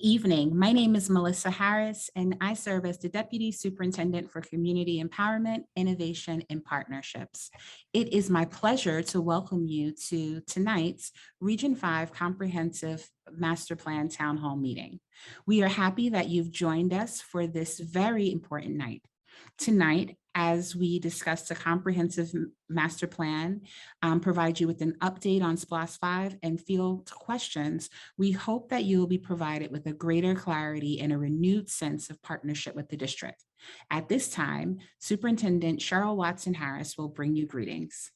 evening. My name is Melissa Harris, and I serve as the Deputy Superintendent for Community Empowerment, Innovation, and Partnerships. It is my pleasure to welcome you to tonight's Region 5 Comprehensive Master Plan Town Hall meeting. We are happy that you've joined us for this very important night. Tonight, as we discuss the comprehensive master plan, provide you with an update on SPLOST 5 and field questions, we hope that you will be provided with a greater clarity and a renewed sense of partnership with the district. At this time, Superintendent Cheryl Watson Harris will bring you greetings.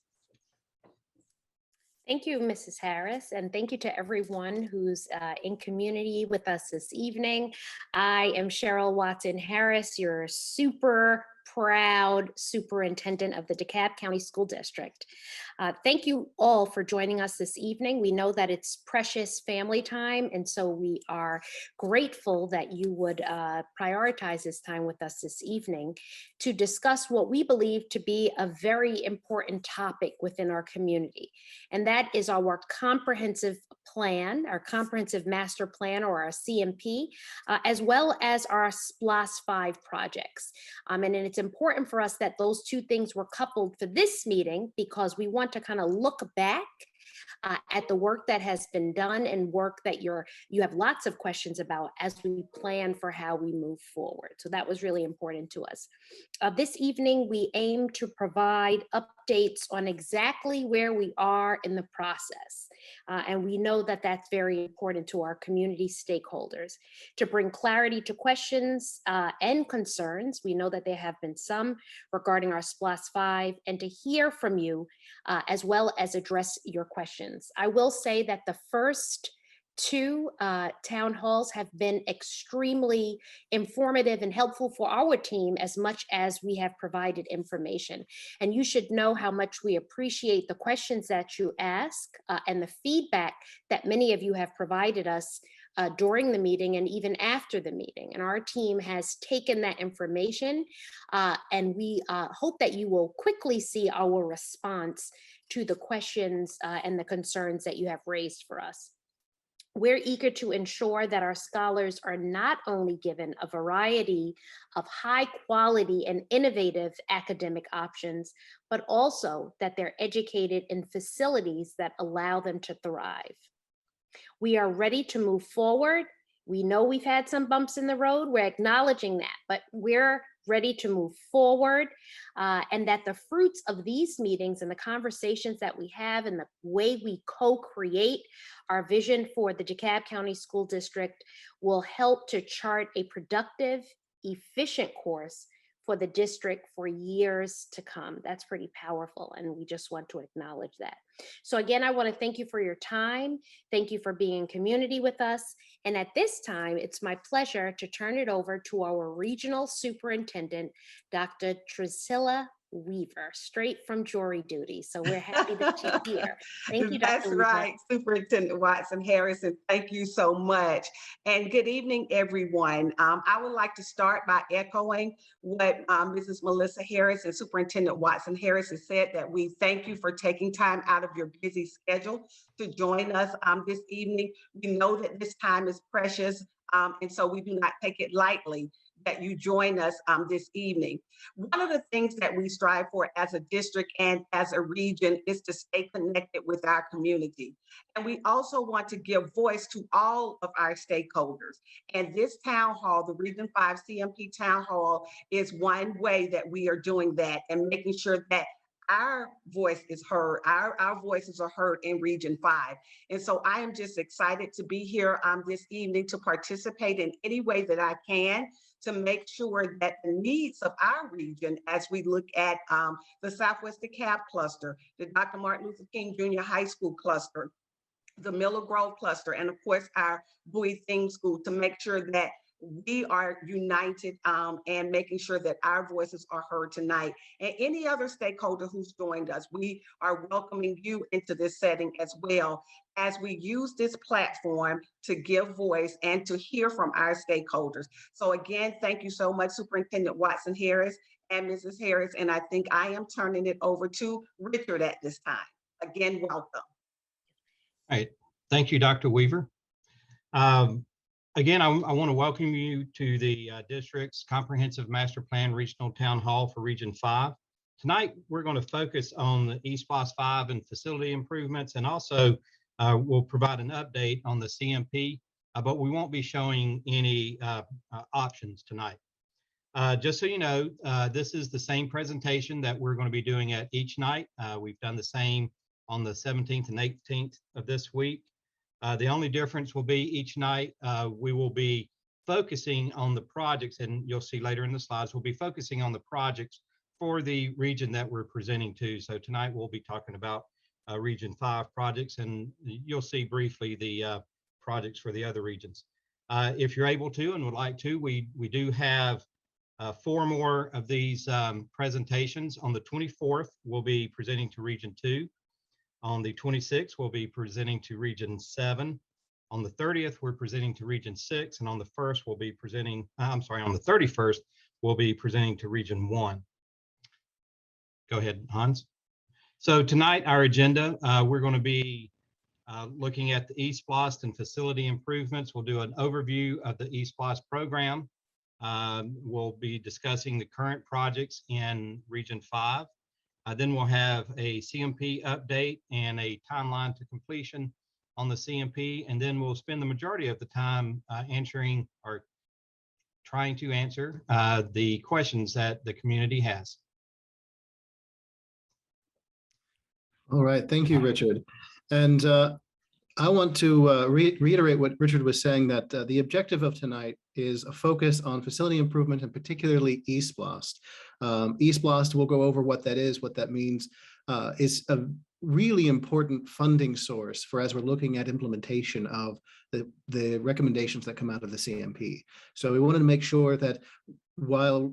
Thank you, Mrs. Harris, and thank you to everyone who's in community with us this evening. I am Cheryl Watson Harris, your super proud superintendent of the DeKalb County School District. Thank you all for joining us this evening. We know that it's precious family time, and so we are grateful that you would prioritize this time with us this evening to discuss what we believe to be a very important topic within our community. And that is our comprehensive plan, our comprehensive master plan, or our CMP, as well as our SPLOST 5 projects. And it's important for us that those two things were coupled for this meeting because we want to kind of look back at the work that has been done and work that you have lots of questions about as we plan for how we move forward. So that was really important to us. This evening, we aim to provide updates on exactly where we are in the process. And we know that that's very important to our community stakeholders. To bring clarity to questions and concerns, we know that there have been some regarding our SPLOST 5, and to hear from you as well as address your questions. I will say that the first two town halls have been extremely informative and helpful for our team as much as we have provided information. And you should know how much we appreciate the questions that you ask and the feedback that many of you have provided us during the meeting and even after the meeting. And our team has taken that information and we hope that you will quickly see our response to the questions and the concerns that you have raised for us. We're eager to ensure that our scholars are not only given a variety of high quality and innovative academic options, but also that they're educated in facilities that allow them to thrive. We are ready to move forward. We know we've had some bumps in the road. We're acknowledging that, but we're ready to move forward, and that the fruits of these meetings and the conversations that we have and the way we co-create our vision for the DeKalb County School District will help to chart a productive, efficient course for the district for years to come. That's pretty powerful, and we just want to acknowledge that. So again, I want to thank you for your time. Thank you for being in community with us. And at this time, it's my pleasure to turn it over to our regional superintendent, Dr. Trisilla Weaver, straight from jury duty. So we're happy that she's here. Thank you, Dr. That's Weaver. right, Superintendent Watson Harris, and thank you so much. And good evening, everyone. I would like to start by echoing what Mrs. Melissa Harris and Superintendent Watson Harris has said, that we thank you for taking time out of your busy schedule to join us this evening. We know that this time is precious, and so we do not take it lightly that you join us this evening. One of the things that we strive for as a district and as a region is to stay connected with our community. And we also want to give voice to all of our stakeholders. And this town hall, the Region 5 CMP Town Hall, is one way that we are doing that and making sure that our voice is heard, our voices are heard in Region 5. And so I am just excited to be here this evening to participate in any way that I can to make sure that the needs of our region, as we look at the Southwest DeKalb cluster, the Dr. Martin Luther King Jr. High School cluster, the Miller Grove cluster, and of course our Bowie Theme School, to make sure that we are united and making sure that our voices are heard tonight. And any other stakeholder who's joined us, we are welcoming you into this setting as well, as we use this platform to give voice and to hear from our stakeholders. So again, thank you so much, Superintendent Watson Harris and Mrs. Harris. And I think I am turning it over to Richard at this time. Again, welcome. All right. Thank you, Dr. Weaver. Again, I want to welcome you to the district's Comprehensive Master Plan Regional Town Hall for Region 5. Tonight, we're going to focus on the eSPLOST 5 and facility improvements, and also we'll provide an update on the CMP, but we won't be showing any options tonight. Just so you know, this is the same presentation that we're going to be doing at each night. We've done the same on the 17th and 18th of this week. The only difference will be each night we will be focusing on the projects, and you'll see later in the slides, we'll be focusing on the projects for the region that we're presenting to. So tonight we'll be talking about Region 5 projects, and you'll see briefly the projects for the other regions. If you're able to and would like to, we do have 4 more of these presentations. On the 24th, we'll be presenting to Region 2. On the 26th, we'll be presenting to Region 7. On the 30th, we're presenting to Region 6. And on the 1st, we'll be presenting, on the 31st, we'll be presenting to Region 1. Go ahead, Hans. So tonight, our agenda, we're going to be looking at the eSPLOST and facility improvements. We'll do an overview of the eSPLOST program. We'll be discussing the current projects in Region 5. Then we'll have a CMP update and a timeline to completion on the CMP. And then we'll spend the majority of the time answering or trying to answer the questions that the community has. All right, thank you, Richard. And I want to reiterate what Richard was saying, that the objective of tonight is a focus on facility improvement and particularly eSPLOST. eSPLOST, we'll go over what that is, what that means. Is a really important funding source for as we're looking at implementation of the recommendations that come out of the CMP. So we wanted to make sure that while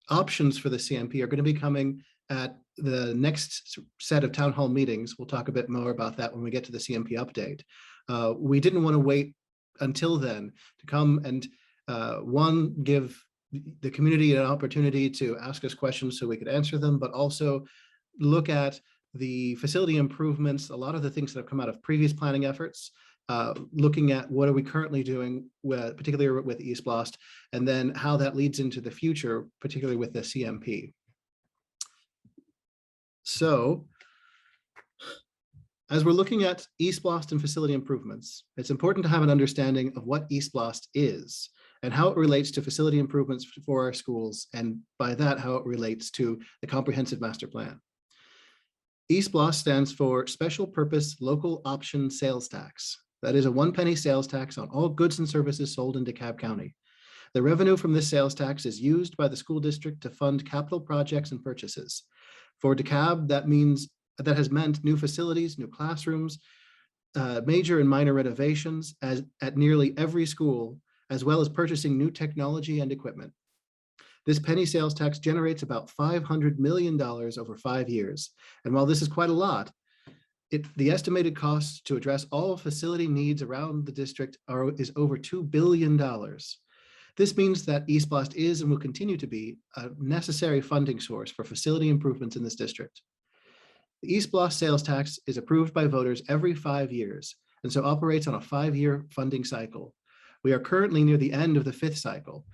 options for the CMP are going to be coming at the next set of town hall meetings, we'll talk a bit more about that when we get to the CMP update. We didn't want to wait until then to come and one, give the community an opportunity to ask us questions so we could answer them, but also look at the facility improvements, a lot of the things that have come out of previous planning efforts, looking at what are we currently doing, particularly with eSPLOST, and then how that leads into the future, particularly with the CMP. So, as we're looking at eSPLOST and facility improvements, it's important to have an understanding of what eSPLOST is and how it relates to facility improvements for our schools, and by that, how it relates to the Comprehensive Master Plan. eSPLOST stands for Special Purpose Local Option Sales Tax. That is a 1 penny sales tax on all goods and services sold in DeKalb County. The revenue from this sales tax is used by the school district to fund capital projects and purchases. For DeKalb, that has meant new facilities, new classrooms, major and minor renovations at nearly every school, as well as purchasing new technology and equipment. This penny sales tax generates about $500 million over 5 years. And while this is quite a lot, the estimated cost to address all facility needs around the district is over $2 billion. This means that eSPLOST is and will continue to be a necessary funding source for facility improvements in this district. The eSPLOST sales tax is approved by voters every 5 years, and so operates on a 5-year funding cycle. We are currently near the end of the 5th cycle,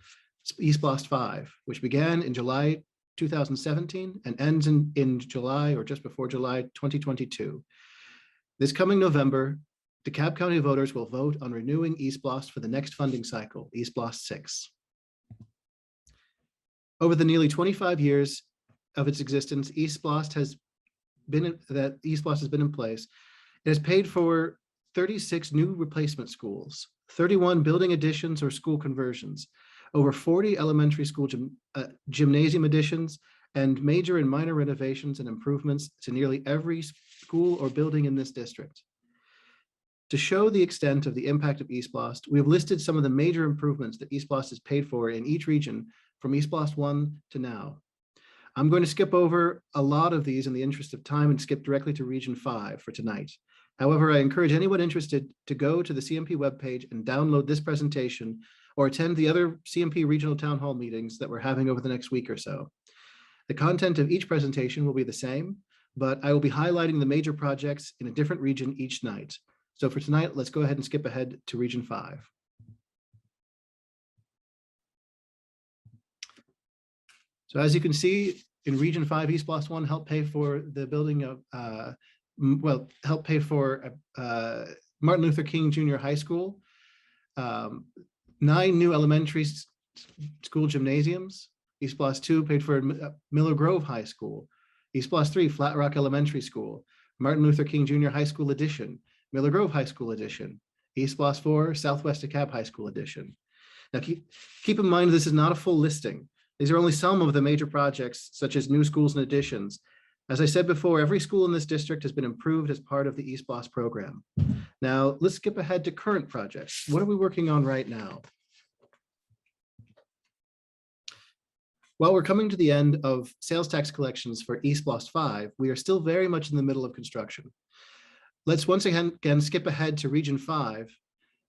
eSPLOST 5, which began in July 2017 and ends in July or just before July 2022. This coming November, DeKalb County voters will vote on renewing eSPLOST for the next funding cycle, eSPLOST 6. Over the nearly 25 years of its existence, eSPLOST has been in place. It has paid for 36 new replacement schools, 31 building additions or school conversions, over 40 elementary school gymnasium additions, and major and minor renovations and improvements to nearly every school or building in this district. To show the extent of the impact of eSPLOST, we have listed some of the major improvements that eSPLOST has paid for in each region from eSPLOST 1 to now. I'm going to skip over a lot of these in the interest of time and skip directly to Region 5 for tonight. However, I encourage anyone interested to go to the CMP webpage and download this presentation or attend the other CMP regional town hall meetings that we're having over the next week or so. The content of each presentation will be the same, but I will be highlighting the major projects in a different region each night. So for tonight, let's go ahead and skip ahead to Region 5. So as you can see, in Region 5, East Boston 1 helped pay for the building of, helped pay for Martin Luther King Jr. High School, 9 new elementary school gymnasiums. East Boston 2 paid for Miller Grove High School. East Boston 3, Flat Rock Elementary School. Martin Luther King Jr. High School Edition. Miller Grove High School Edition. East Boston 4, Southwest DeKalb High School Edition. Now keep in mind, this is not a full listing. These are only some of the major projects, such as new schools and additions. As I said before, every school in this district has been improved as part of the East Boston program. Now, let's skip ahead to current projects. What are we working on right now? While we're coming to the end of sales tax collections for East Boston 5, we are still very much in the middle of construction. Let's once again skip ahead to Region 5.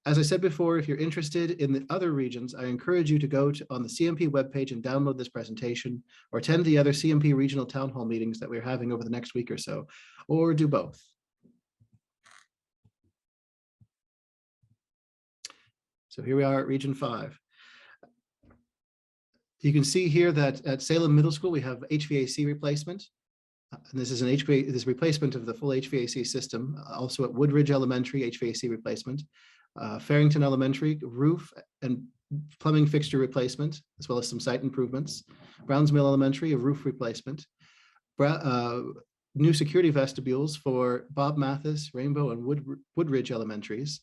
As I said before, if you're interested in the other regions, I encourage you to go on the CMP webpage and download this presentation, or attend the other CMP regional town hall meetings that we're having over the next week or so, or do both. So here we are at Region 5. You can see here that at Salem Middle School, we have HVAC replacement. And this is this replacement of the full HVAC system. Also at Woodridge Elementary, HVAC replacement. Farrington Elementary, roof and plumbing fixture replacement, as well as some site improvements. Browns Mill Elementary, a roof replacement. New security vestibules for Bob Mathis, Rainbow, and Woodridge Elementaries.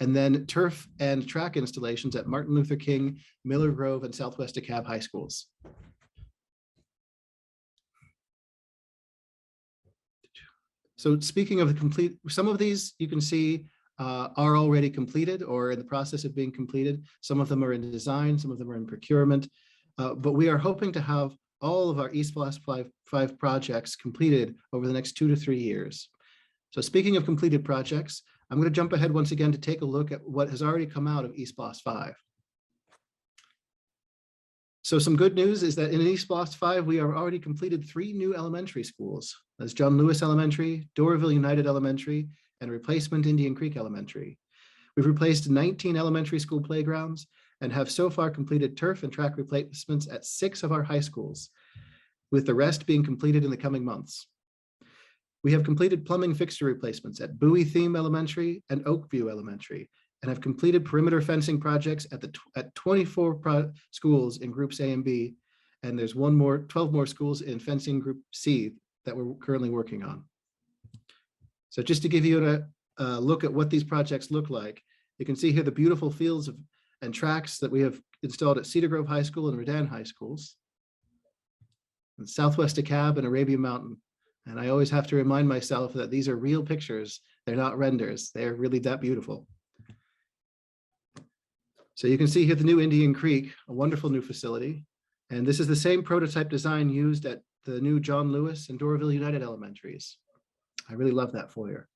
And then turf and track installations at Martin Luther King, Miller Grove, and Southwest DeKalb High Schools. So speaking of the complete, some of these you can see are already completed or in the process of being completed. Some of them are in design, some of them are in procurement, but we are hoping to have all of our East Boston 5 projects completed over the next 2 to 3 years. So speaking of completed projects, I'm going to jump ahead once again to take a look at what has already come out of East Boston 5. So some good news is that in East Boston 5, we have already completed 3 new elementary schools. That's John Lewis Elementary, Doraville United Elementary, and replacement Indian Creek Elementary. We've replaced 19 elementary school playgrounds and have so far completed turf and track replacements at 6 of our high schools, with the rest being completed in the coming months. We have completed plumbing fixture replacements at Bowie Theme Elementary and Oakview Elementary, and have completed perimeter fencing projects at 24 schools in groups A and B, and there's 12 more schools in fencing group C that we're currently working on. So just to give you a look at what these projects look like, you can see here the beautiful fields and tracks that we have installed at Cedar Grove High School and Redan High Schools, and Southwest DeKalb and Arabian Mountain. And I always have to remind myself that these are real pictures. They're not renders. They're really that beautiful. So you can see here the new Indian Creek, a wonderful new facility. And this is the same prototype design used at the new John Lewis and Doraville United Elementaries. I really love that foyer.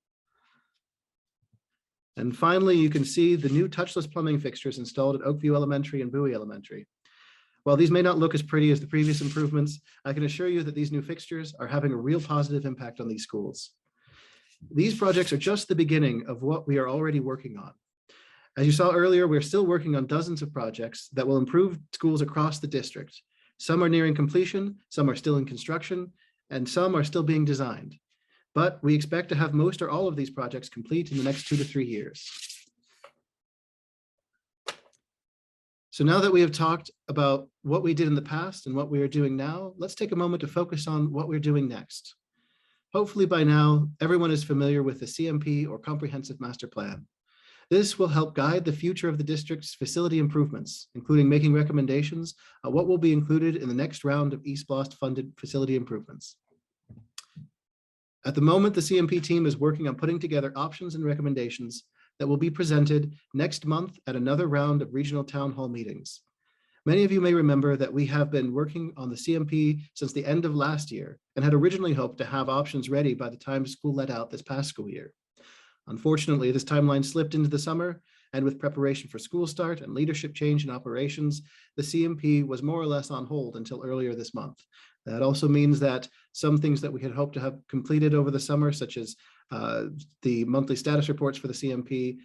And finally, you can see the new touchless plumbing fixtures installed at Oakview Elementary and Bowie Elementary. While these may not look as pretty as the previous improvements, I can assure you that these new fixtures are having a real positive impact on these schools. These projects are just the beginning of what we are already working on. As you saw earlier, we're still working on dozens of projects that will improve schools across the district. Some are nearing completion, some are still in construction, and some are still being designed. But we expect to have most or all of these projects complete in the next 2 to 3 years. So now that we have talked about what we did in the past and what we are doing now, let's take a moment to focus on what we're doing next. Hopefully by now, everyone is familiar with the CMP or Comprehensive Master Plan. This will help guide the future of the district's facility improvements, including making recommendations on what will be included in the next round of East Boston funded facility improvements. At the moment, the CMP team is working on putting together options and recommendations that will be presented next month at another round of regional town hall meetings. Many of you may remember that we have been working on the CMP since the end of last year and had originally hoped to have options ready by the time school let out this past school year. Unfortunately, this timeline slipped into the summer, and with preparation for school start and leadership change in operations, the CMP was more or less on hold until earlier this month. That also means that some things that we had hoped to have completed over the summer, such as the monthly status reports for the CMP,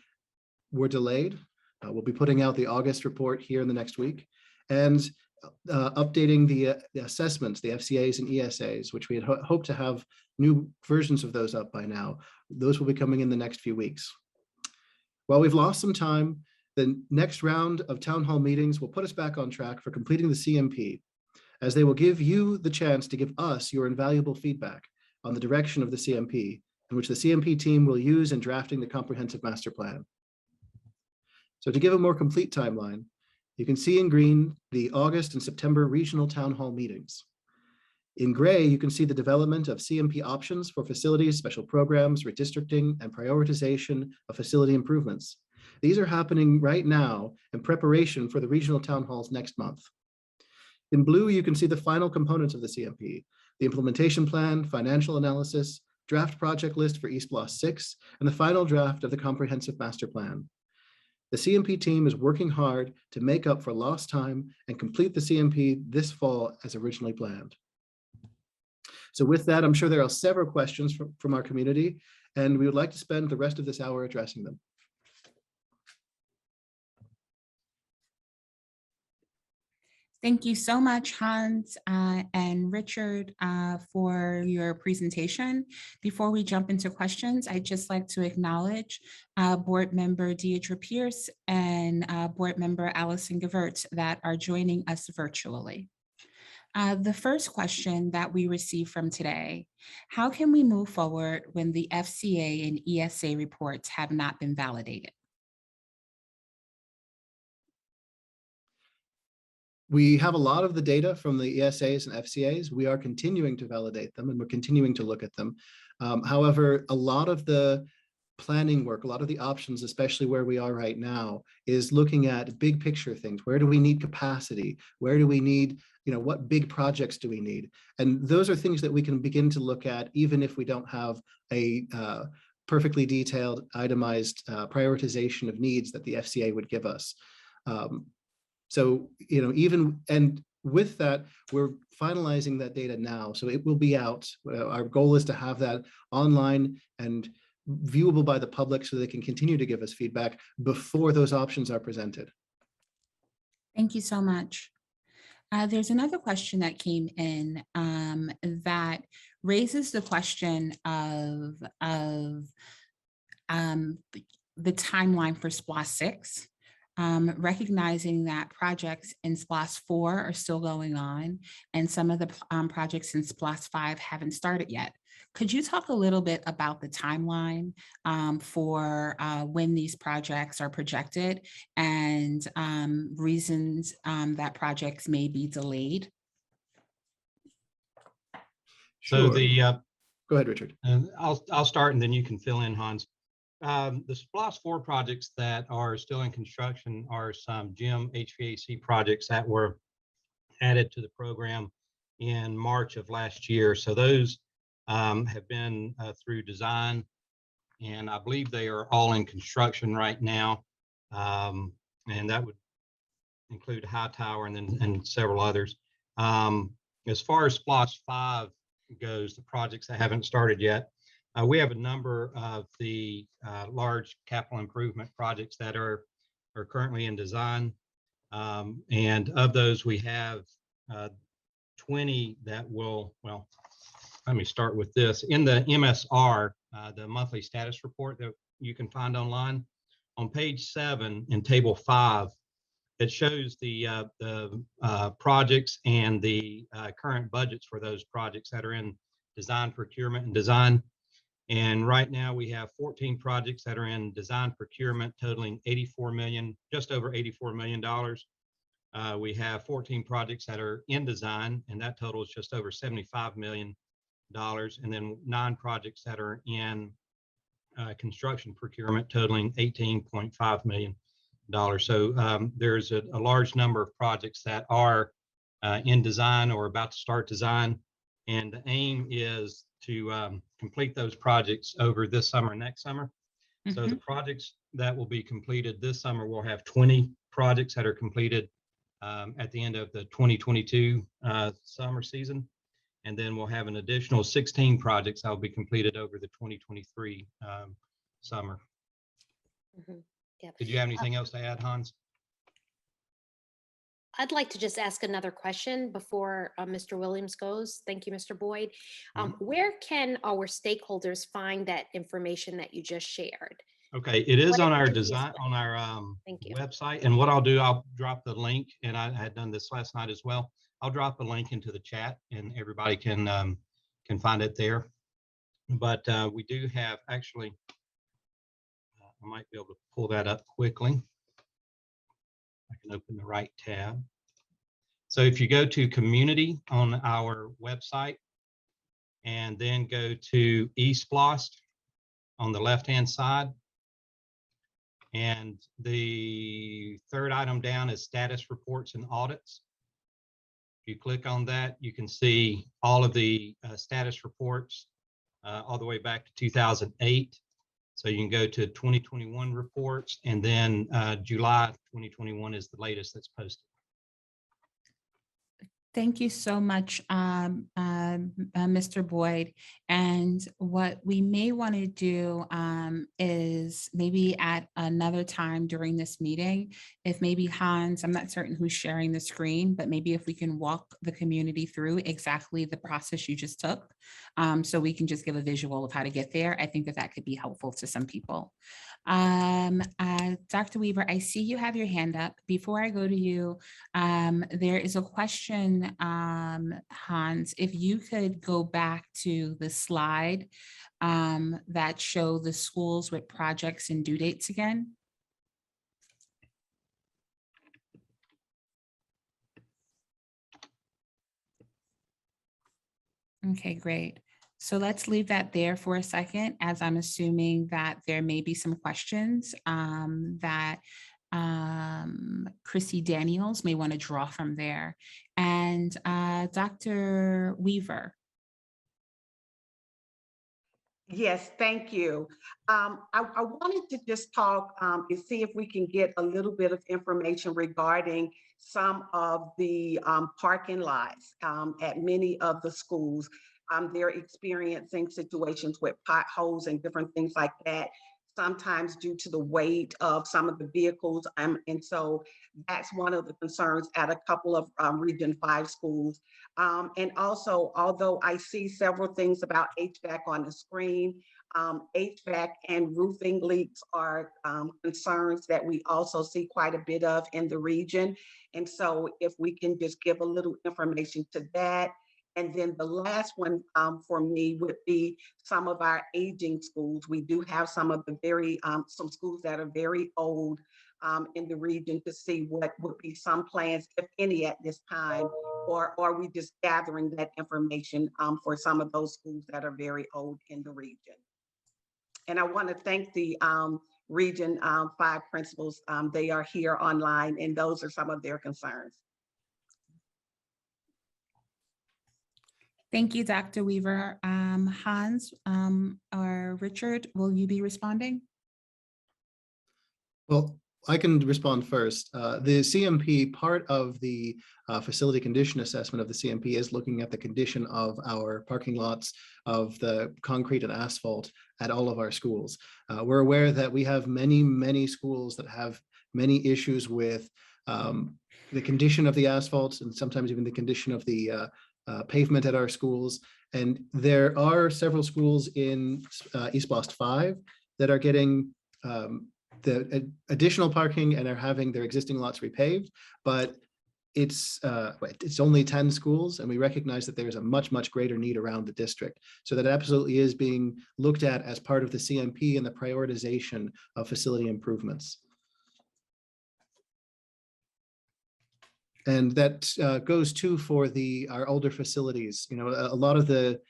were delayed. We'll be putting out the August report here in the next week. And updating the assessments, the FCAs and ESAs, which we had hoped to have new versions of those up by now. Those will be coming in the next few weeks. While we've lost some time, the next round of town hall meetings will put us back on track for completing the CMP, as they will give you the chance to give us your invaluable feedback on the direction of the CMP, in which the CMP team will use in drafting the comprehensive master plan. So to give a more complete timeline, you can see in green the August and September regional town hall meetings. In gray, you can see the development of CMP options for facilities, special programs, redistricting, and prioritization of facility improvements. These are happening right now in preparation for the regional town halls next month. In blue, you can see the final components of the CMP, the implementation plan, financial analysis, draft project list for East Blos 6, and the final draft of the comprehensive master plan. The CMP team is working hard to make up for lost time and complete the CMP this fall as originally planned. So with that, I'm sure there are several questions from our community, and we would like to spend the rest of this hour addressing them. Thank you so much, Hans and Richard, for your presentation. Before we jump into questions, I'd just like to acknowledge Board Member Deidre Pierce and Board Member Allison Gewirtz that are joining us virtually. The first question that we received from today: how can we move forward when the FCA and ESA reports have not been validated? We have a lot of the data from the ESAs and FCAs. We are continuing to validate them and we're continuing to look at them. However, a lot of the planning work, a lot of the options, especially where we are right now, is looking at big picture things. Where do we need capacity? Where do we need, what big projects do we need? And those are things that we can begin to look at even if we don't have a perfectly detailed, itemized prioritization of needs that the FCA would give us. So, and with that, we're finalizing that data now. So it will be out. Our goal is to have that online and viewable by the public so they can continue to give us feedback before those options are presented. Thank you so much. There's another question that came in that raises the question of the timeline for SPLOS 6. Recognizing that projects in SPLOS 4 are still going on and some of the projects in SPLOS 5 haven't started yet. Could you talk a little bit about the timeline for when these projects are projected and reasons that projects may be delayed? So Sure. Go ahead, Richard. I'll start and then you can fill in, Hans. The SPLOS 4 projects that are still in construction are some gym HVAC projects that were added to the program in March of last year. So those have been through design, and I believe they are all in construction right now. And that would include High Tower and several others. As far as SPLOS 5 goes, the projects that haven't started yet, we have a number of the large capital improvement projects that are currently in design. And of those, we have 20 that will, well, let me start with this. In the MSR, the monthly status report that you can find online, on page 7 in table 5, it shows the projects and the current budgets for those projects that are in design, procurement, and design. And right now we have 14 projects that are in design procurement totaling just over $84 million. We have 14 projects that are in design, and that totals just over $75 million. And then 9 projects that are in construction procurement totaling $18.5 million. So there's a large number of projects that are in design or about to start design. And the aim is to complete those projects over this summer, next summer. Mm-hmm. So the projects that will be completed this summer, we'll have 20 projects that are completed at the end of the 2022 summer season. And then we'll have an additional 16 projects that will be completed over the 2023 summer. Mm-hmm. Yep. Did you have anything else to add, Hans? I'd like to just ask another question before Mr. Williams goes. Thank you, Mr. Boyd. Where can our stakeholders find that information that you just shared? Okay, it is What on our is the easiest design, way? on our Thank you. website. And what I'll do, I'll drop the link, and I had done this last night as well. I'll drop the link into the chat, and everybody can find it there. But we do have actually, I might be able to pull that up quickly. I can open the right tab. So if you go to community on our website and then go to eSplost on the left-hand side, and the third item down is status reports and audits. If you click on that, you can see all of the status reports all the way back to 2008. So you can go to 2021 reports, and then July 2021 is the latest that's posted. Thank you so much, Mr. Boyd. And what we may want to do is maybe at another time during this meeting, if maybe Hans, I'm not certain who's sharing the screen, but maybe if we can walk the community through exactly the process you just took, so we can just give a visual of how to get there. I think that that could be helpful to some people. Dr. Weaver, I see you have your hand up. Before I go to you, there is a question, Hans, if you could go back to the slide that show the schools with projects and due dates again. Okay, great. So let's leave that there for a second, as I'm assuming that there may be some questions that Chrissy Daniels may want to draw from there. And Dr. Weaver. Yes, thank you. I wanted to just talk and see if we can get a little bit of information regarding some of the parking lots at many of the schools. They're experiencing situations with potholes and different things like that, sometimes due to the weight of some of the vehicles. And so that's one of the concerns at a couple of Region 5 schools. And also, although I see several things about HVAC on the screen, HVAC and roofing leaks are concerns that we also see quite a bit of in the region. And so if we can just give a little information to that. And then the last one for me would be some of our aging schools. We do have some of the some schools that are very old in the region, to see what would be some plans, if any, at this time, or are we just gathering that information for some of those schools that are very old in the region. And I want to thank the Region 5 principals. They are here online, and those are some of their concerns. Thank you, Dr. Weaver. Hans or Richard, will you be responding? Well, I can respond first. The CMP, part of the facility condition assessment of the CMP, is looking at the condition of our parking lots, of the concrete and asphalt at all of our schools. We're aware that we have many schools that have many issues with the condition of the asphalt, and sometimes even the condition of the pavement at our schools. And there are several schools in eSplost 5 that are getting the additional parking and are having their existing lots repaved, but it's only 10 schools, and we recognize that there's a much greater need around the district. So that absolutely is being looked at as part of the CMP and the prioritization of facility improvements. And that goes too for our older facilities. You know, a lot of the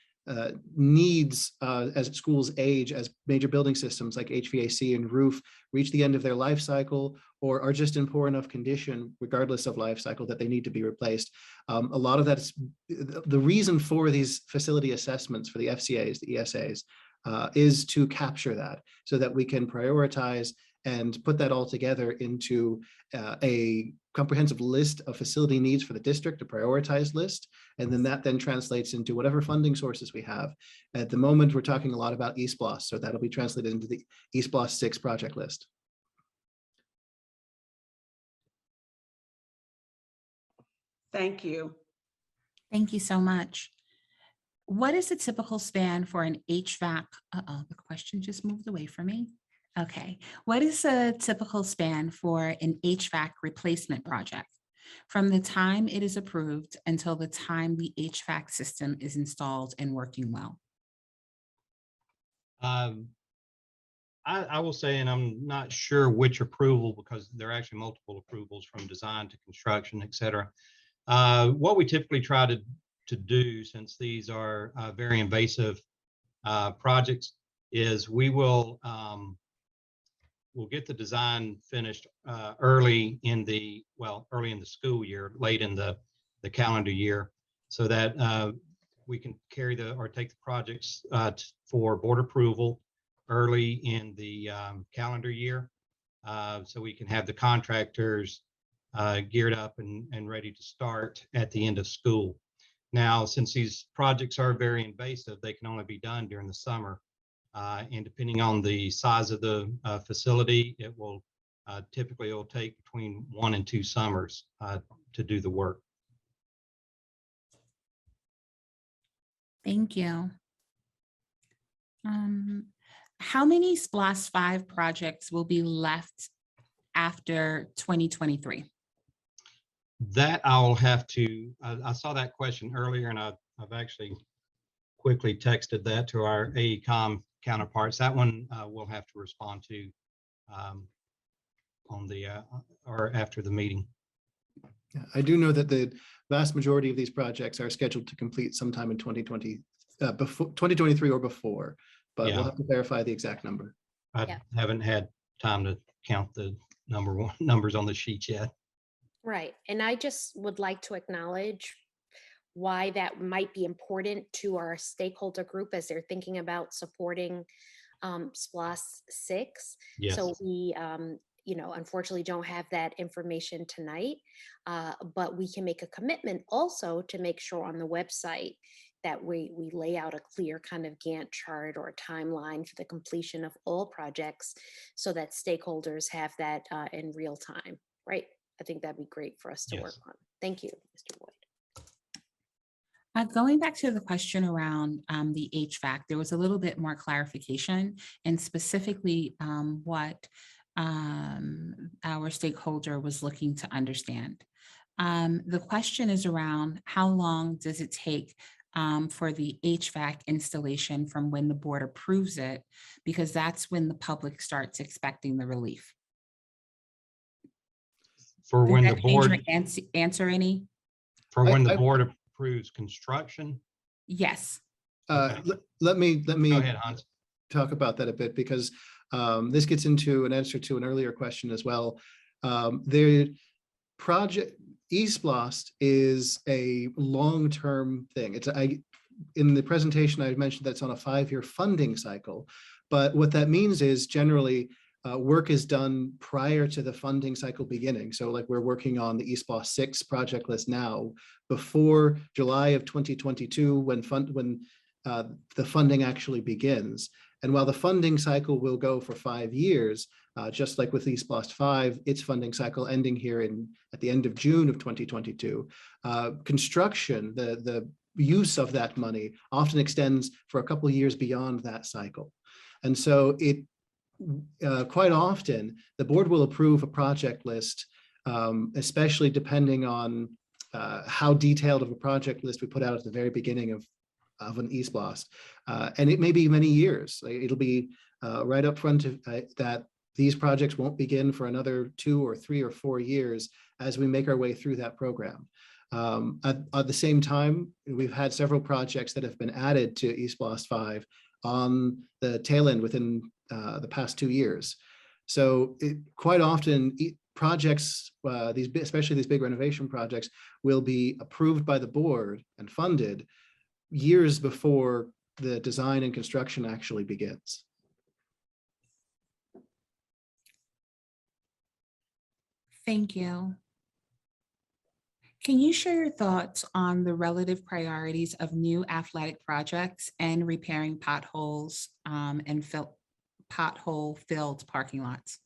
needs as schools age, as major building systems like HVAC and roof reach the end of their life cycle, or are just in poor enough condition, regardless of life cycle, that they need to be replaced. A lot of that's the reason for these facility assessments for the FCAs, the ESAs, is to capture that, so that we can prioritize and put that all together into a comprehensive list of facility needs for the district, a prioritized list, and then that translates into whatever funding sources we have. At the moment, we're talking a lot about eSplost, so that'll be translated into the eSplost 6 project list. Thank you. Thank you so much. What is the typical span for an HVAC? Uh-oh, the question just moved away from me. Okay. What is a typical span for an HVAC replacement project from the time it is approved until the time the HVAC system is installed and working well? I will say, and I'm not sure which approval because there are actually multiple approvals from design to construction, et cetera. What we typically try to do, since these are very invasive projects, is we'll get the design finished early in the school year, late in the calendar year, so that we can take the projects for board approval early in the calendar year, so we can have the contractors geared up and ready to start at the end of school. Now, since these projects are very invasive, they can only be done during the summer. And depending on the size of the facility, it will typically take between 1 and 2 summers to do the work. Thank you. How many SPLOST 5 projects will be left after 2023? That I'll have to, I saw that question earlier, and I've actually quickly texted that to our AECOM counterparts. That one we'll have to respond to on the or after the meeting. Yeah, I do know that the vast majority of these projects are scheduled to complete sometime in 2023 or before, but Yeah. we'll have to verify the exact number. I haven't had time to count the numbers on the sheet yet. Right. And I just would like to acknowledge why that might be important to our stakeholder group as they're thinking about supporting SPLOST 6. Yes. So we, unfortunately don't have that information tonight, but we can make a commitment also to make sure on the website that we lay out a clear kind of Gantt chart or timeline for the completion of all projects so that stakeholders have that in real time, right? I think that'd be great for us to work on. Thank you, Mr. Boyd. Going back to the question around the HVAC, there was a little bit more clarification and specifically what our stakeholder was looking to understand. The question is around how long does it take for the HVAC installation from when the board approves it, because that's when the public starts expecting the relief. For when the board answer any? For when the board approves construction? Yes. Okay. Let me Go ahead, Hans. talk about that a bit, because this gets into an answer to an earlier question as well. The project eSPLOST is a long-term thing. In the presentation, I mentioned that it's on a 5-year funding cycle, but what that means is generally work is done prior to the funding cycle beginning. So like we're working on the eSPLOST 6 project list now, before July of 2022, when the funding actually begins. And while the funding cycle will go for 5 years, just like with eSPLOST 5, its funding cycle ending here at the end of June of 2022, construction, the use of that money often extends for a couple of years beyond that cycle. And so quite often, the board will approve a project list, especially depending on how detailed of a project list we put out at the very beginning of an eSPLOST. And it may be many years. It'll be right up front that these projects won't begin for another 2 or 3 or 4 years as we make our way through that program. At the same time, we've had several projects that have been added to eSPLOST 5 on the tail end within the past 2 years. So quite often projects, especially these big renovation projects, will be approved by the board and funded years before the design and construction actually begins. Thank you. Can you share your thoughts on the relative priorities of new athletic projects and repairing potholes and pothole-filled parking lots?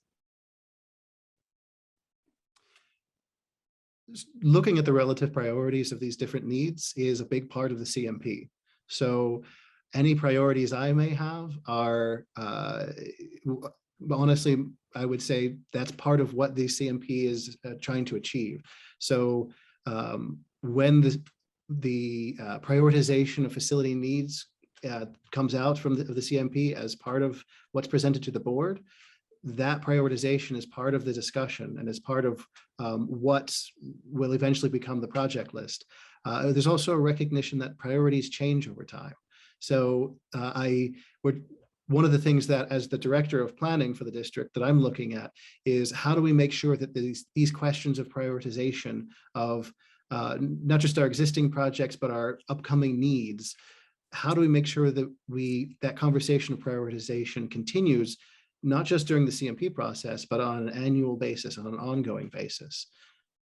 looking at the relative priorities of these different needs is a big part of the CMP. So any priorities I may have are, honestly, I would say that's part of what the CMP is trying to achieve. So when the prioritization of facility needs comes out from the CMP as part of what's presented to the board, that prioritization is part of the discussion and is part of what will eventually become the project list. There's also a recognition that priorities change over time. So one of the things that, as the director of planning for the district, that I'm looking at is how do we make sure that these questions of prioritization of not just our existing projects, but our upcoming needs, how do we make sure that that conversation of prioritization continues, not just during the CMP process, but on an annual basis, on an ongoing basis.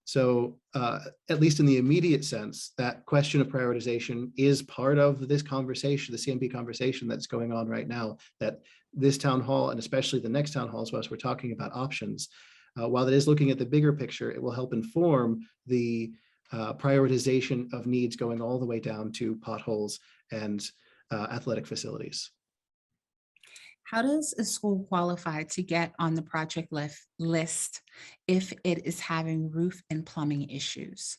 So at least in the immediate sense, that question of prioritization is part of this conversation, the CMP conversation that's going on right now, that this town hall, and especially the next town halls, as we're talking about options, while it is looking at the bigger picture, it will help inform the prioritization of needs going all the way down to potholes and athletic facilities. How does a school qualify to get on the project list if it is having roof and plumbing issues?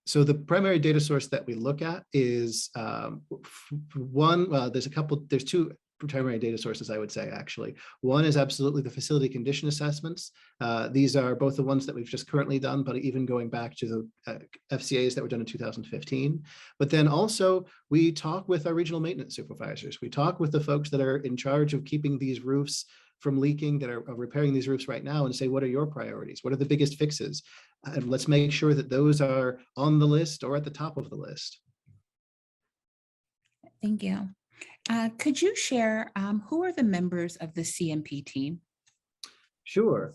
So the primary data source that we look at is there's two primary data sources, I would say, actually. One is absolutely the facility condition assessments. These are both the ones that we've just currently done, but even going back to the FCAs that were done in 2015. But then also we talk with our regional maintenance supervisors. We talk with the folks that are in charge of keeping these roofs from leaking, that are repairing these roofs right now, and say, what are your priorities? What are the biggest fixes? And let's make sure that those are on the list or at the top of the list. Thank you. Could you share who are the members of the CMP team? Sure.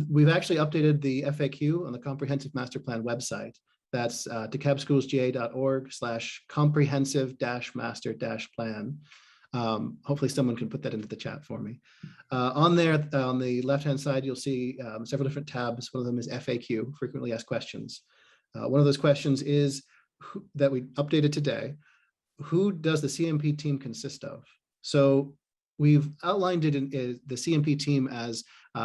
We've actually updated the FAQ on the Comprehensive Master Plan website. That's dekalbschools.ga.org/comprehensive-master-plan. Hopefully someone can put that into the chat for me. On there, on the left-hand side, you'll see several different tabs. One of them is FAQ, frequently asked questions. One of those questions is that we updated today. Who does the CMP team consist of? So we've outlined it in the CMP team as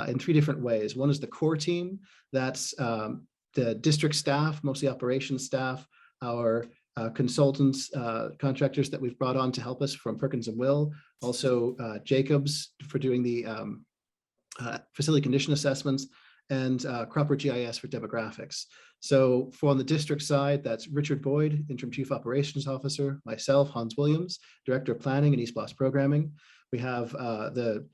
in three different ways. One is the core team. That's the district staff, mostly operations staff, our consultants, contractors that we've brought on to help us from Perkins and Will, also Jacobs for doing the facility condition assessments, and Cropper GIS for demographics. So on the district side, that's Richard Boyd, Interim Chief Operations Officer, myself, Hans Williams, Director of Planning and East Boston Programming. We have the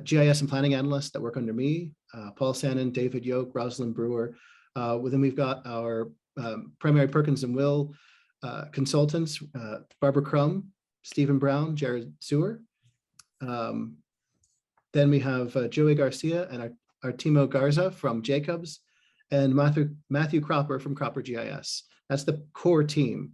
GIS and planning analysts that work under me, Paul Sannon, David Yoke, Rosalind Brewer. Then we've got our primary Perkins and Will consultants, Barbara Crum, Stephen Brown, Jared Sewer. Then we have Joey Garcia and our Timo Garza from Jacobs, and Matthew Cropper from Cropper GIS. That's the core team.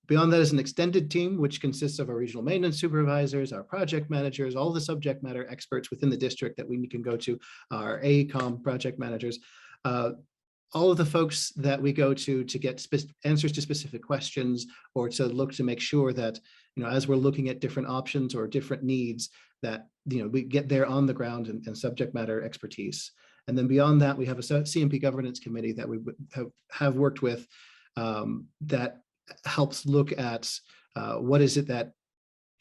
Beyond that is an extended team, which consists of our regional maintenance supervisors, our project managers, all the subject matter experts within the district that we can go to, our AECOM project managers, all of the folks that we go to get answers to specific questions, or to look to make sure that, as we're looking at different options or different needs, that, we get there on the ground and subject matter expertise. And then beyond that, we have a CMP governance committee that we have worked with that helps look at what is it that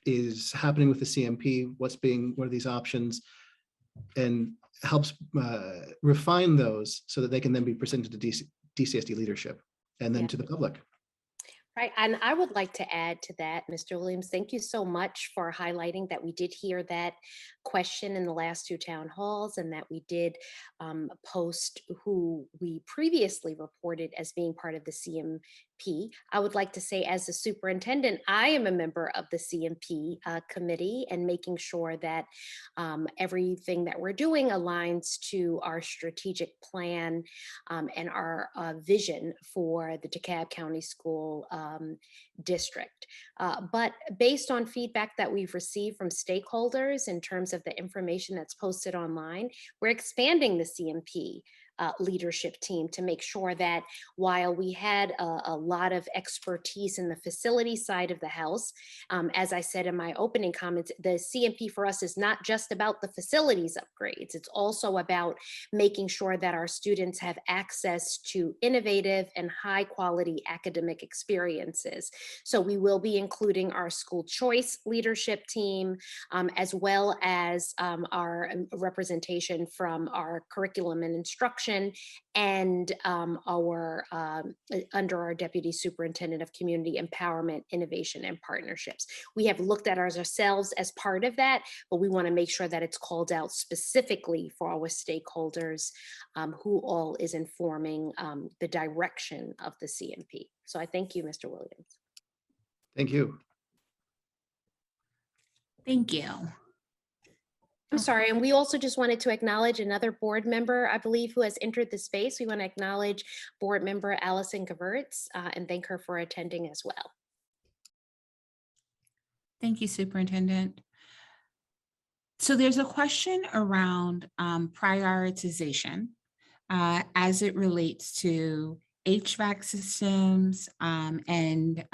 is happening with the CMP, what are these options, and helps refine those so that they can then be presented to DCSD leadership and then to the public. Right, and I would like to add to that, Mr. Williams, thank you so much for highlighting that we did hear that question in the last two town halls, and that we did post who we previously reported as being part of the CMP. I would like to say, as the superintendent, I am a member of the CMP committee, and making sure that everything that we're doing aligns to our strategic plan and our vision for the DeKalb County School District. But based on feedback that we've received from stakeholders in terms of the information that's posted online, we're expanding the CMP leadership team to make sure that while we had a lot of expertise in the facility side of the house, as I said in my opening comments, the CMP for us is not just about the facilities upgrades. It's also about making sure that our students have access to innovative and high quality academic experiences. So we will be including our school choice leadership team, as well as our representation from our curriculum and instruction and our under our Deputy Superintendent of Community Empowerment, Innovation, and Partnerships. We have looked at ourselves as part of that, but we want to make sure that it's called out specifically for our stakeholders who all is informing the direction of the CMP. So I thank you, Mr. Williams. Thank you. Thank you. I'm sorry, and we also just wanted to acknowledge another board member, I believe, who has entered the space. We want to acknowledge board member Allison Gevertz and thank her for attending as well. Thank you, Superintendent. So there's a question around prioritization as it relates to HVAC systems and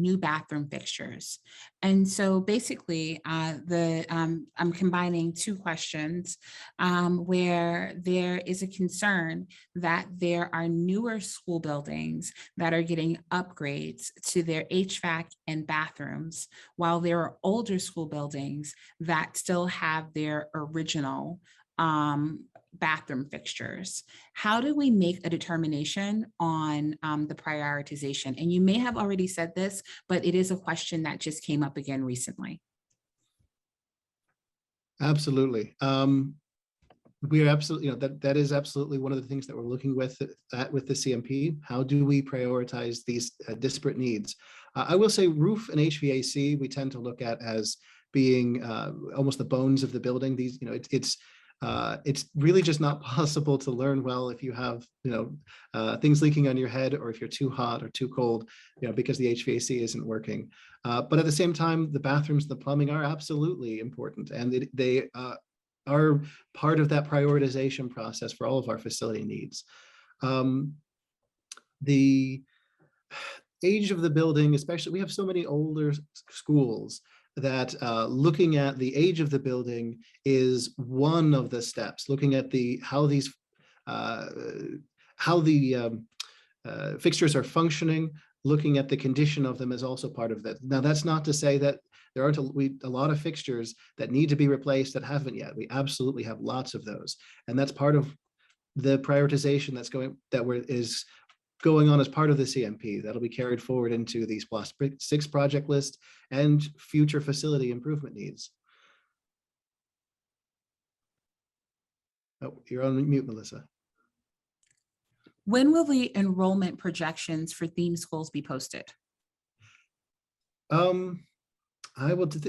new bathroom fixtures. And so basically I'm combining two questions where there is a concern that there are newer school buildings that are getting upgrades to their HVAC and bathrooms, while there are older school buildings that still have their original bathroom fixtures. How do we make a determination on the prioritization? And you may have already said this, but it is a question that just came up again recently. Absolutely. We are absolutely, that is absolutely one of the things that we're looking with the CMP. How do we prioritize these disparate needs? I will say roof and HVAC, we tend to look at as being almost the bones of the building. These, it's really just not possible to learn well if you have, things leaking on your head, or if you're too hot or too cold, because the HVAC isn't working. But at the same time, the bathrooms, the plumbing are absolutely important, and they are part of that prioritization process for all of our facility needs. The age of the building, especially, we have so many older schools that looking at the age of the building is one of the steps. Looking at how the fixtures are functioning, looking at the condition of them is also part of that. Now, that's not to say that there aren't a lot of fixtures that need to be replaced that haven't yet. We absolutely have lots of those, and that's part of the prioritization is going on as part of the CMP. That'll be carried forward into these +6 project list and future facility improvement needs. Oh, you're on mute, Melissa. When will the enrollment projections for theme schools be posted? The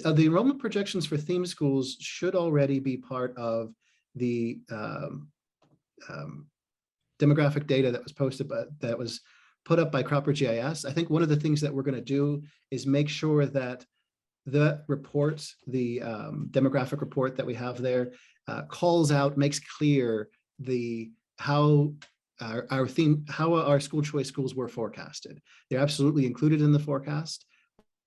enrollment projections for theme schools should already be part of the demographic data that was posted, that was put up by Cropper GIS. I think one of the things that we're going to do is make sure that the report, the demographic report that we have there, calls out, makes clear how our school choice schools were forecasted. They're absolutely included in the forecast,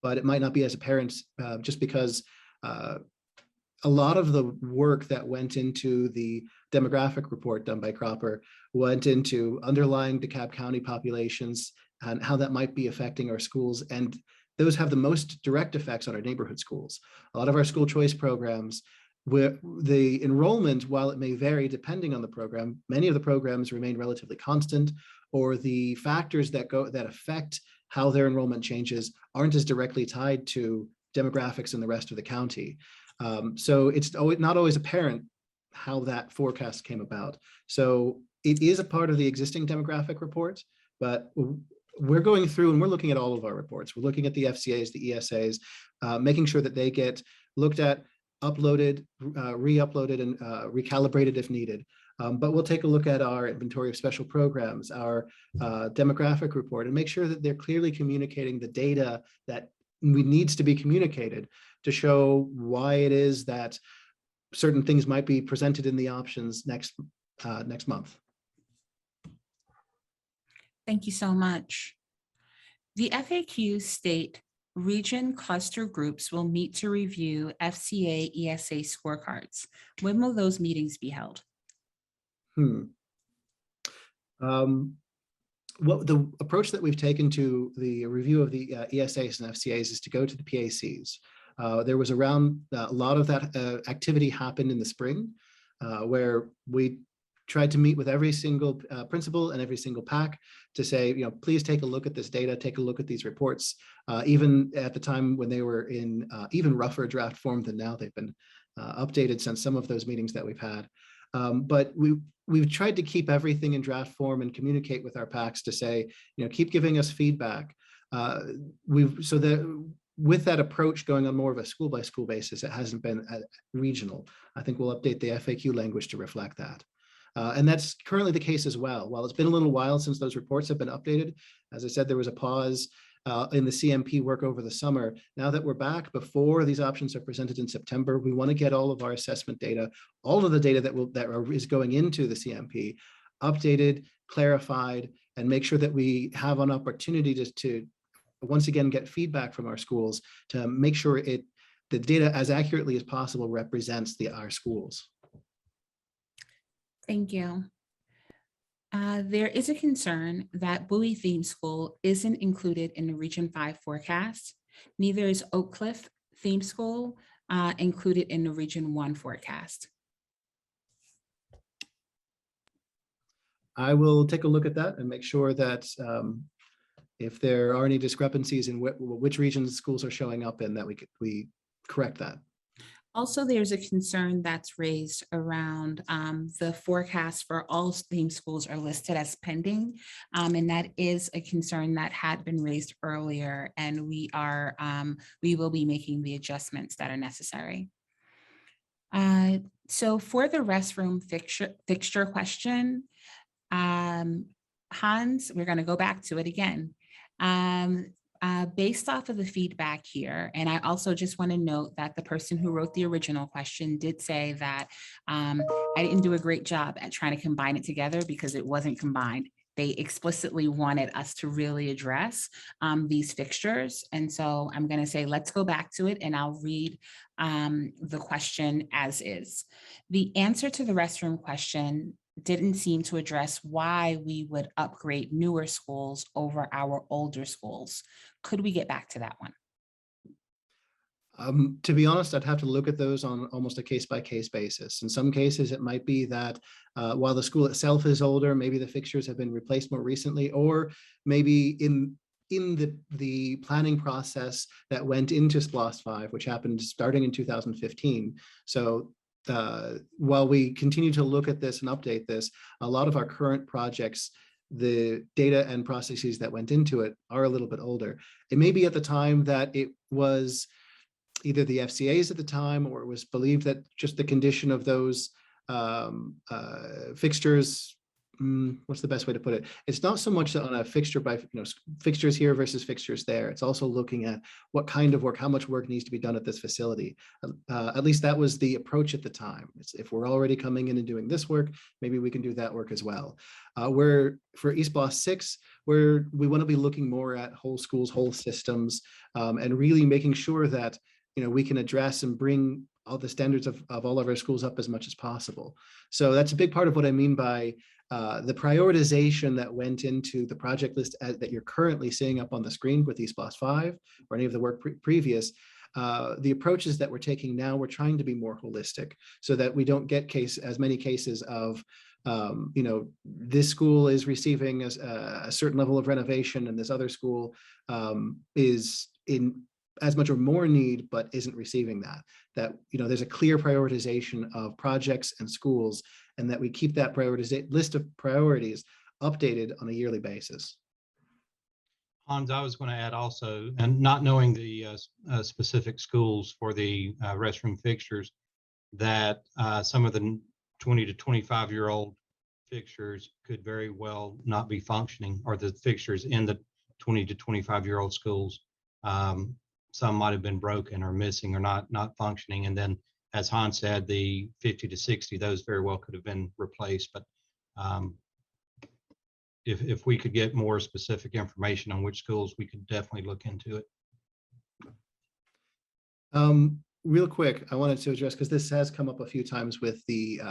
but it might not be as apparent just because a lot of the work that went into the demographic report done by Cropper went into underlying DeKalb County populations and how that might be affecting our schools. And those have the most direct effects on our neighborhood schools. A lot of our school choice programs, where the enrollment, while it may vary depending on the program, many of the programs remain relatively constant, or the factors that affect how their enrollment changes aren't as directly tied to demographics in the rest of the county. So it's not always apparent how that forecast came about. So it is a part of the existing demographic report, but we're going through and we're looking at all of our reports. We're looking at the FCAs, the ESAs, making sure that they get looked at, uploaded, re-uploaded, and recalibrated if needed. But we'll take a look at our inventory of special programs, our demographic report, and make sure that they're clearly communicating the data that needs to be communicated to show why it is that certain things might be presented in the options next month. Thank you so much. The FAQs state region cluster groups will meet to review FCA ESA scorecards. When will those meetings be held? What the approach that we've taken to the review of the ESAs and FCAs is to go to the PACs. There was around a lot of that activity happened in the spring, where we tried to meet with every single principal and every single PAC to say, please take a look at this data, take a look at these reports. Even at the time when they were in even rougher draft form than now, they've been updated since some of those meetings that we've had. But we've tried to keep everything in draft form and communicate with our PACs to say, keep giving us feedback. With that approach going on more of a school by school basis, it hasn't been regional. I think we'll update the FAQ language to reflect that. And that's currently the case as well. While it's been a little while since those reports have been updated, as I said, there was a pause in the CMP work over the summer. Now that we're back, before these options are presented in September, we want to get all of our assessment data, all of the data that is going into the CMP, updated, clarified, and make sure that we have an opportunity to once again get feedback from our schools to make sure the data as accurately as possible represents our schools. Thank you. There is a concern that Bowie Theme School isn't included in the Region 5 forecast. Neither is Oak Cliff Theme School included in the Region 1 forecast. I will take a look at that and make sure that if there are any discrepancies in which regions schools are showing up in, that we correct that. Also, there's a concern that's raised around the forecast for all theme schools are listed as pending. And that is a concern that had been raised earlier, and we will be making the adjustments that are necessary. So for the restroom fixture question, Hans, we're going to go back to it again. Based off of the feedback here, and I also just want to note that the person who wrote the original question did say that I didn't do a great job at trying to combine it together because it wasn't combined. They explicitly wanted us to really address these fixtures. And so I'm going to say, let's go back to it and I'll read the question as is. The answer to the restroom question didn't seem to address why we would upgrade newer schools over our older schools. Could we get back to that one? To be honest, I'd have to look at those on almost a case-by-case basis. In some cases, it might be that while the school itself is older, maybe the fixtures have been replaced more recently, or maybe in the planning process that went into SPLOST 5, which happened starting in 2015. So while we continue to look at this and update this, a lot of our current projects, the data and processes that went into it are a little bit older. It may be at the time that it was either the FCAs at the time, or it was believed that just the condition of those fixtures, what's the best way to put it? It's not so much on a fixture by, fixtures here versus fixtures there. It's also looking at what kind of work, how much work needs to be done at this facility. At least that was the approach at the time. If we're already coming in and doing this work, maybe we can do that work as well. For ESPLOS 6, we want to be looking more at whole schools, whole systems, and really making sure that we can address and bring all the standards of all of our schools up as much as possible. So that's a big part of what I mean by the prioritization that went into the project list that you're currently seeing up on the screen with ESPLOS 5 or any of the work previous. The approaches that we're taking now, we're trying to be more holistic so that we don't get as many cases of this school is receiving a certain level of renovation and this other school is in as much or more need, but isn't receiving that there's a clear prioritization of projects and schools, and that we keep that list of priorities updated on a yearly basis. Hans, I was going to add also, and not knowing the specific schools for the restroom fixtures, that some of the 20 to 25-year-old fixtures could very well not be functioning, or the fixtures in the 20 to 25-year-old schools. Some might have been broken or missing or not functioning. And then, as Hans said, the 50 to 60, those very well could have been replaced. But if we could get more specific information on which schools, we could definitely look into it. Real quick, I wanted to address, because this has come up a few times with the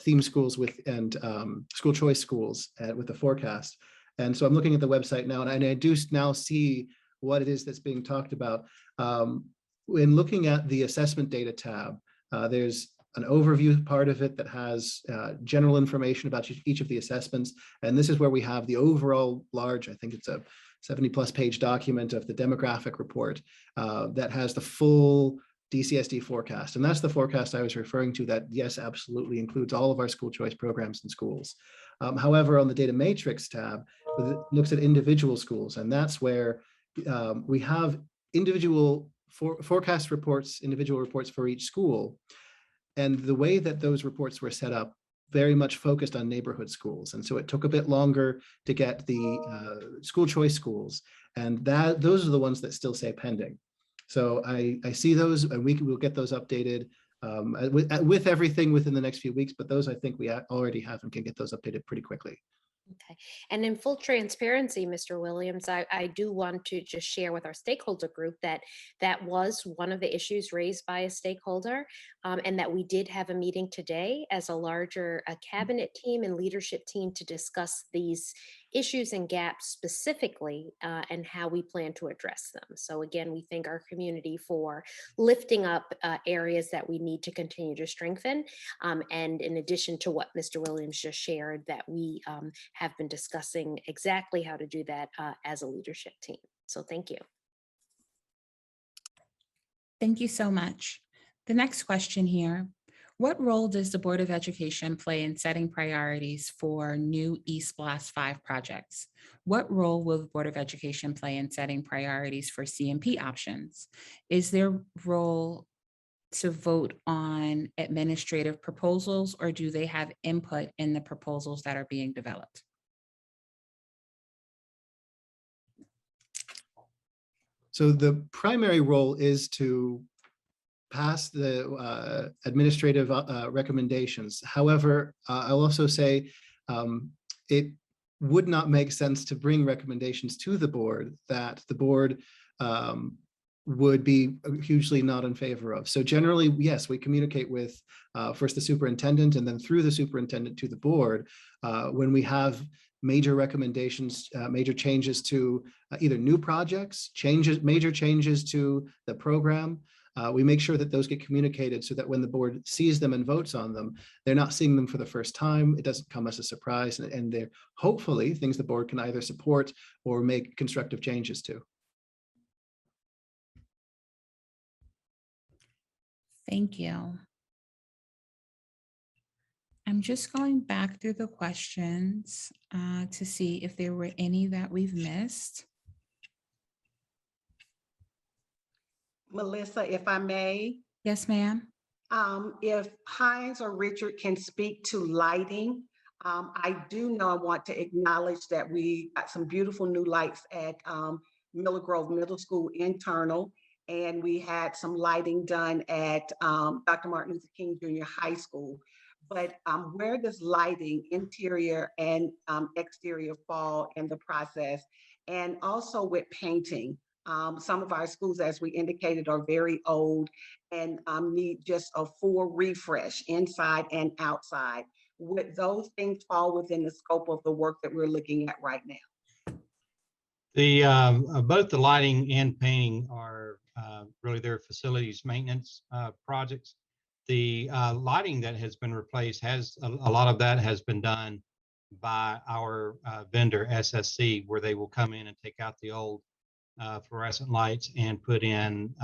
theme schools and school choice schools with the forecast. And so I'm looking at the website now, and I do now see what it is that's being talked about. When looking at the assessment data tab, there's an overview part of it that has general information about each of the assessments. And this is where we have the overall large, I think it's a 70+ page document of the demographic report that has the full DCSD forecast. And that's the forecast I was referring to that, yes, absolutely includes all of our school choice programs in schools. However, on the data matrix tab, it looks at individual schools. And that's where we have individual forecast reports, individual reports for each school. And the way that those reports were set up very much focused on neighborhood schools. And so it took a bit longer to get the school choice schools. And those are the ones that still say pending. So I see those, and we will get those updated with everything within the next few weeks. But those I think we already have and can get those updated pretty quickly. Okay. And in full transparency, Mr. Williams, I do want to just share with our stakeholder group that that was one of the issues raised by a stakeholder, and that we did have a meeting today as a larger cabinet team and leadership team to discuss these issues and gaps specifically and how we plan to address them. So again, we thank our community for lifting up areas that we need to continue to strengthen. And in addition to what Mr. Williams just shared, that we have been discussing exactly how to do that as a leadership team. So thank you. Thank you so much. The next question here. What role does the Board of Education play in setting priorities for new East Blast 5 projects? What role will the Board of Education play in setting priorities for CMP options? Is their role to vote on administrative proposals, or do they have input in the proposals that are being developed? So the primary role is to pass the administrative recommendations. However, I'll also say it would not make sense to bring recommendations to the board that the board would be hugely not in favor of. So generally, yes, we communicate with first the superintendent and then through the superintendent to the board when we have major recommendations, major changes to either new projects, major changes to the program. We make sure that those get communicated so that when the board sees them and votes on them, they're not seeing them for the first time. It doesn't come as a surprise, and they're hopefully things the board can either support or make constructive changes to. Thank you. I'm just going back through the questions to see if there were any that we've missed. Melissa, if I may, Yes, ma'am. if Hines or Richard can speak to lighting, I do know I want to acknowledge that we got some beautiful new lights at Miller Grove Middle School internal, and we had some lighting done at Dr. Martin Luther King Jr. High School. But where does lighting, interior and exterior, fall in the process? And also with painting, some of our schools, as we indicated, are very old and need just a full refresh inside and outside. Would those things fall within the scope of the work that we're looking at right now? The both the lighting and painting are really their facilities maintenance projects. The lighting that has been replaced has a lot of that has been done by our vendor SSC, where they will come in and take out the old fluorescent lights and put in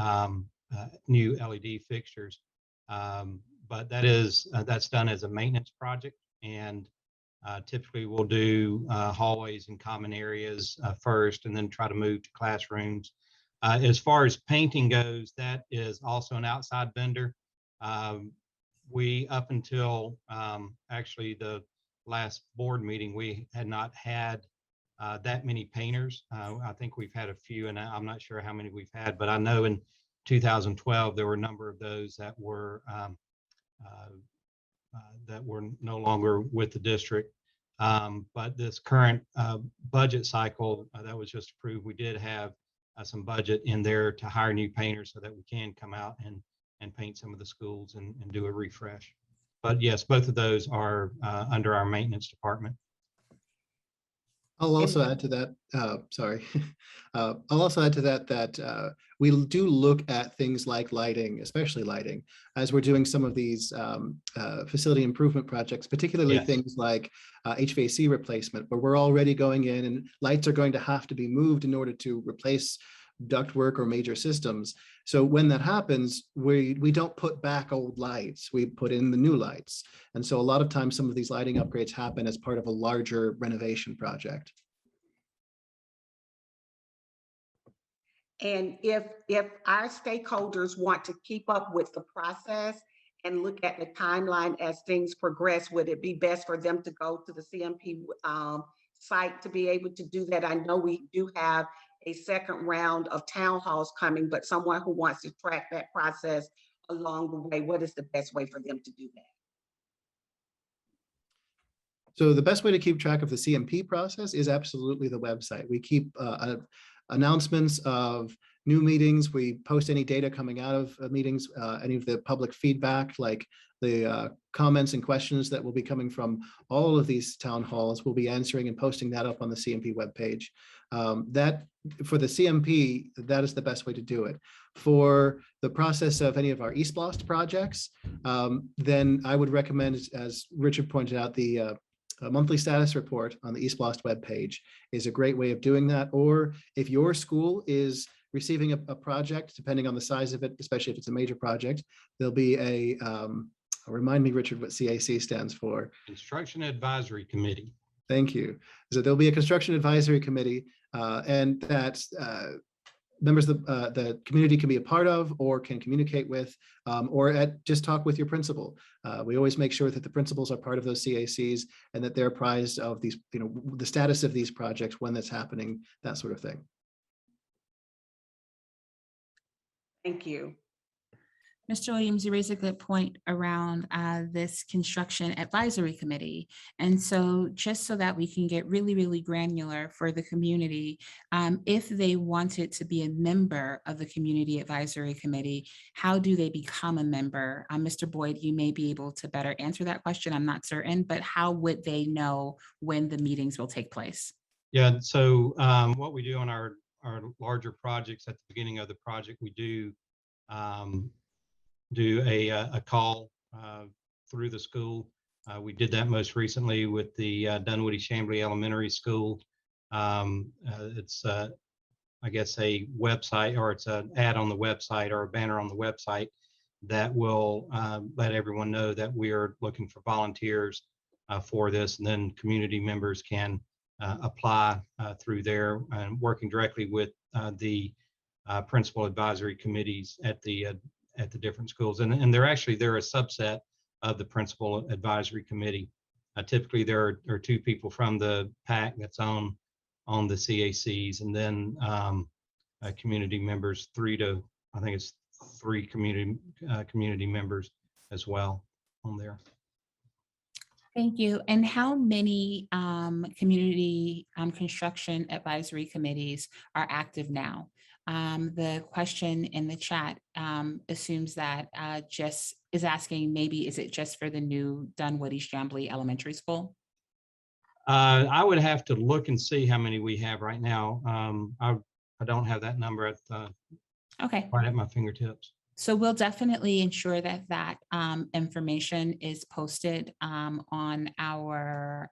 new LED fixtures. But that's done as a maintenance project, and typically we'll do hallways and common areas first, and then try to move to classrooms. As far as painting goes, that is also an outside vendor. We, up until actually the last board meeting, we had not had that many painters. I think we've had a few, and I'm not sure how many we've had, but I know in 2012 there were a number of those that were no longer with the district. But this current budget cycle that was just approved, we did have some budget in there to hire new painters so that we can come out and paint some of the schools and do a refresh. But yes, both of those are under our maintenance department. I'll also add to that, sorry. I'll also add to that we do look at things like lighting, especially lighting, as we're doing some of these facility improvement projects, particularly Yes. things like HVAC replacement, where we're already going in and lights are going to have to be moved in order to replace ductwork or major systems. So when that happens, we don't put back old lights, we put in the new lights. And so a lot of times some of these lighting upgrades happen as part of a larger renovation project. And if our stakeholders want to keep up with the process and look at the timeline as things progress, would it be best for them to go to the CMP site to be able to do that? I know we do have a second round of town halls coming, but someone who wants to track that process along the way, what is the best way for them to do that? So the best way to keep track of the CMP process is absolutely the website. We keep announcements of new meetings. We post any data coming out of meetings, any of the public feedback, like the comments and questions that will be coming from all of these town halls. We'll be answering and posting that up on the CMP webpage. That for the CMP, that is the best way to do it. For the process of any of our eSPLOST projects, then I would recommend, as Richard pointed out, the a monthly status report on the eSPLOST webpage is a great way of doing that. Or if your school is receiving a project, depending on the size of it, especially if it's a major project, there'll be a, remind me, Richard, what CAC stands for. Construction Advisory Committee. Thank you. So there'll be a construction advisory committee and that members of the community can be a part of or can communicate with or just talk with your principal. We always make sure that the principals are part of those CACs and that they're apprised of these, the status of these projects, when that's happening, that sort of thing. Thank you. Mr. Williams, you raised a good point around this construction advisory committee. And so just so that we can get really, really granular for the community, if they wanted to be a member of the community advisory committee, how do they become a member? Mr. Boyd, you may be able to better answer that question. I'm not certain, but how would they know when the meetings will take place? Yeah, so what we do on our larger projects, at the beginning of the project, we do a call through the school. We did that most recently with the Dunwoody-Chamblee Elementary School. It's, I guess, a website, or it's an ad on the website or a banner on the website that will let everyone know that we are looking for volunteers for this, and then community members can apply through there, and working directly with the principal advisory committees at the different schools. And they're a subset of the principal advisory committee. Typically there are two people from the PAC that's on the CACs, and then community members, I think it's three community members as well on there. Thank you. And how many community construction advisory committees are active now? The question in the chat assumes that just is asking, maybe is it just for the new Dunwoody-Chamblee Elementary School? I would have to look and see how many we have right now. I don't have that number right at my fingertips. So we'll definitely ensure that that information is posted on our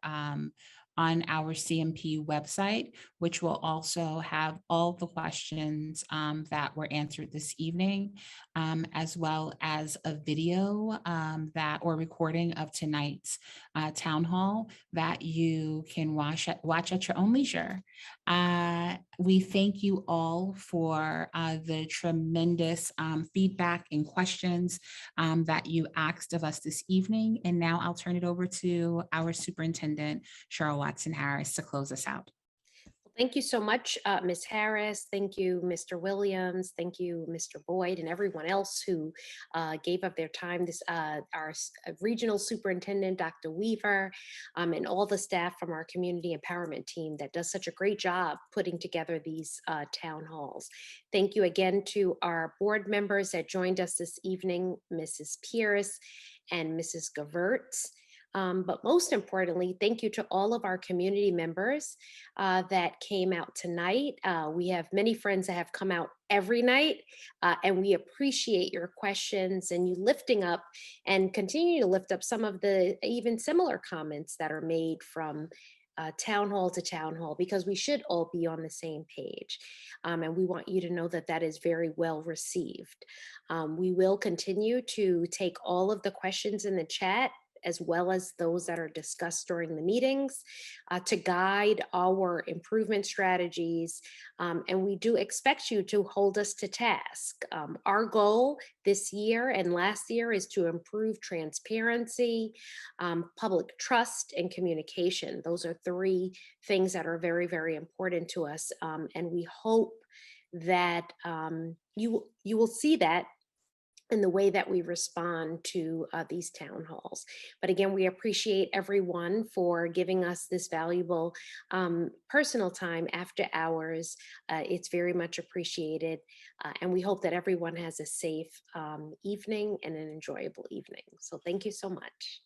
CMP website, which will also have all the questions that were answered this evening, as well as a video or recording of tonight's town hall that you can watch at your own leisure. We thank you all for the tremendous feedback and questions that you asked of us this evening. And now I'll turn it over to our superintendent, Cheryl Watson-Harris, to close us out. Thank you so much, Ms. Harris. Thank you, Mr. Williams. Thank you, Mr. Boyd, and everyone else who gave up their time. Regional Superintendent, Dr. Weaver, and all the staff from our community empowerment team that does such a great job putting together these town halls. Thank you again to our board members that joined us this evening, Mrs. Pierce and Mrs. Gavertz. But most importantly, thank you to all of our community members that came out tonight. We have many friends that have come out every night, and we appreciate your questions and you lifting up and continue to lift up some of the even similar comments that are made from town hall to town hall, because we should all be on the same page. And we want you to know that that is very well received. We will continue to take all of the questions in the chat, as well as those that are discussed during the meetings, to guide our improvement strategies. And we do expect you to hold us to task. Our goal this year and last year is to improve transparency, public trust, and communication. Those are three things that are very, very important to us. And we hope that you will see that in the way that we respond to these town halls. But again, we appreciate everyone for giving us this valuable personal time after hours. It's very much appreciated. And we hope that everyone has a safe evening and an enjoyable evening. So thank you so much.